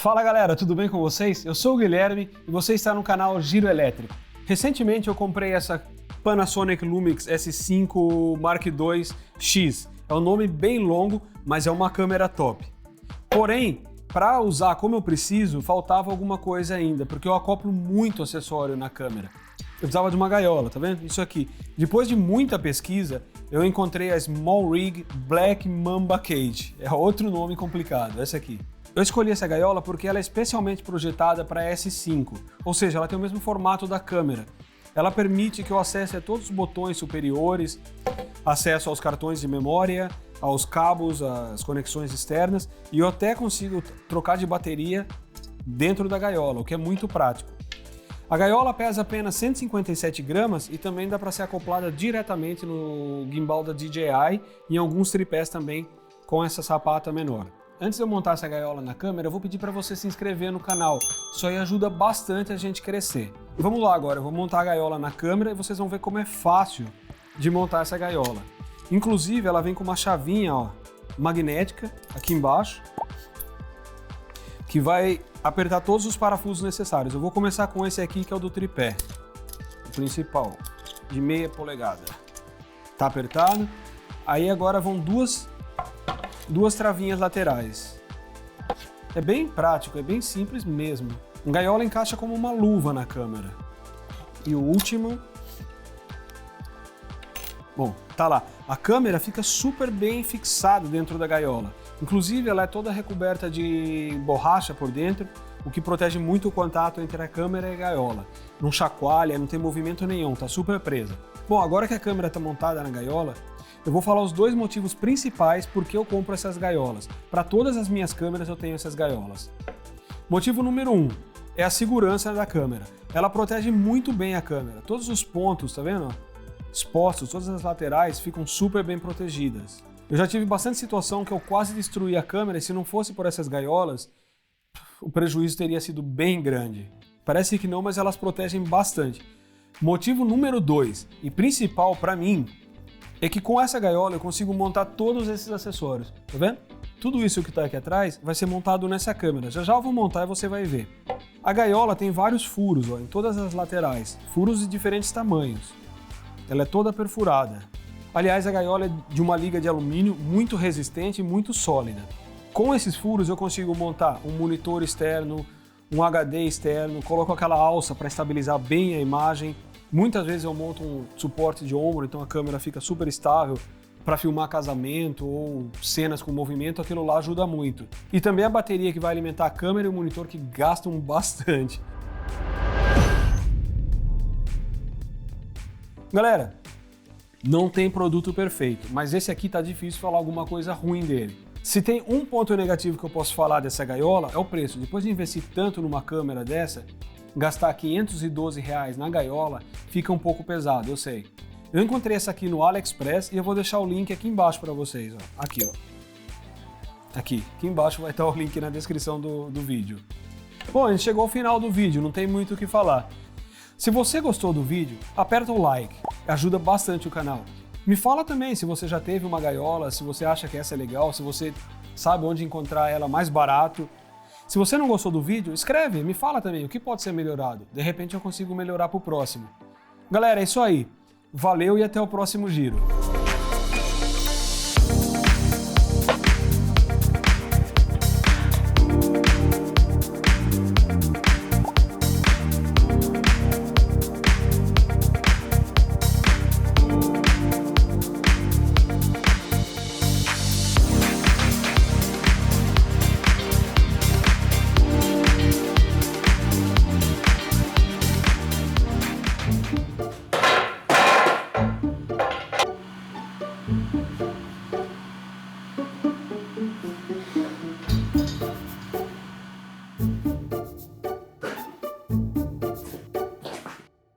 Fala galera, tudo bem com vocês? Eu sou o Guilherme e você está no canal Giro Elétrico. Recentemente eu comprei essa Panasonic Lumix S5 Mark II X. É um nome bem longo, mas é uma câmera top. Porém, para usar como eu preciso, faltava alguma coisa ainda, porque eu acoplo muito acessório na câmera. Eu precisava de uma gaiola, tá vendo? Isso aqui. Depois de muita pesquisa, eu encontrei a Small Rig Black Mamba Cage. É outro nome complicado, essa aqui. Eu escolhi essa gaiola porque ela é especialmente projetada para S5, ou seja, ela tem o mesmo formato da câmera. Ela permite que eu acesse a todos os botões superiores, acesso aos cartões de memória, aos cabos, às conexões externas, e eu até consigo trocar de bateria dentro da gaiola, o que é muito prático. A gaiola pesa apenas 157 gramas e também dá para ser acoplada diretamente no gimbal da DJI e em alguns tripés também com essa sapata menor. Antes de eu montar essa gaiola na câmera, eu vou pedir para você se inscrever no canal. Isso aí ajuda bastante a gente crescer. Vamos lá agora, eu vou montar a gaiola na câmera e vocês vão ver como é fácil de montar essa gaiola. Inclusive, ela vem com uma chavinha, ó, magnética aqui embaixo, que vai apertar todos os parafusos necessários. Eu vou começar com esse aqui, que é o do tripé, o principal, de meia polegada. Tá apertado. Aí agora vão duas travinhas laterais. É bem prático, é bem simples mesmo. A gaiola encaixa como uma luva na câmera. E o último... Bom, tá lá. A câmera fica super bem fixada dentro da gaiola. Inclusive, ela é toda recoberta de borracha por dentro, o que protege muito o contato entre a câmera e a gaiola. Não chacoalha, não tem movimento nenhum, tá super presa. Bom, agora que a câmera tá montada na gaiola, eu vou falar os dois motivos principais por que eu compro essas gaiolas. Para todas as minhas câmeras eu tenho essas gaiolas. Motivo número 1 é a segurança da câmera. Ela protege muito bem a câmera. Todos os pontos, tá vendo? Expostos, todas as laterais ficam super bem protegidas. Eu já tive bastante situação que eu quase destruí a câmera e se não fosse por essas gaiolas, o prejuízo teria sido bem grande. Parece que não, mas elas protegem bastante. Motivo número 2 e principal para mim é que com essa gaiola eu consigo montar todos esses acessórios, tá vendo? Tudo isso que está aqui atrás vai ser montado nessa câmera. Já já eu vou montar e você vai ver. A gaiola tem vários furos, ó, em todas as laterais, furos de diferentes tamanhos. Ela é toda perfurada. Aliás, a gaiola é de uma liga de alumínio muito resistente e muito sólida. Com esses furos eu consigo montar um monitor externo, um HD externo, coloco aquela alça para estabilizar bem a imagem. Muitas vezes eu monto um suporte de ombro, então a câmera fica super estável para filmar casamento ou cenas com movimento, aquilo lá ajuda muito. E também a bateria que vai alimentar a câmera e o monitor que gastam bastante. Galera, não tem produto perfeito, mas esse aqui tá difícil falar alguma coisa ruim dele. Se tem um ponto negativo que eu posso falar dessa gaiola, é o preço. Depois de investir tanto numa câmera dessa, gastar R$512 na gaiola fica um pouco pesado, eu sei. Eu encontrei essa aqui no AliExpress e eu vou deixar o link aqui embaixo para vocês. Ó. Aqui, ó. Aqui embaixo vai estar o link na descrição do vídeo. Bom, a gente chegou ao final do vídeo, não tem muito o que falar. Se você gostou do vídeo, aperta o like, ajuda bastante o canal. Me fala também se você já teve uma gaiola, se você acha que essa é legal, se você sabe onde encontrar ela mais barato. Se você não gostou do vídeo, escreve, me fala também o que pode ser melhorado. De repente eu consigo melhorar para o próximo. Galera, é isso aí. Valeu e até o próximo giro.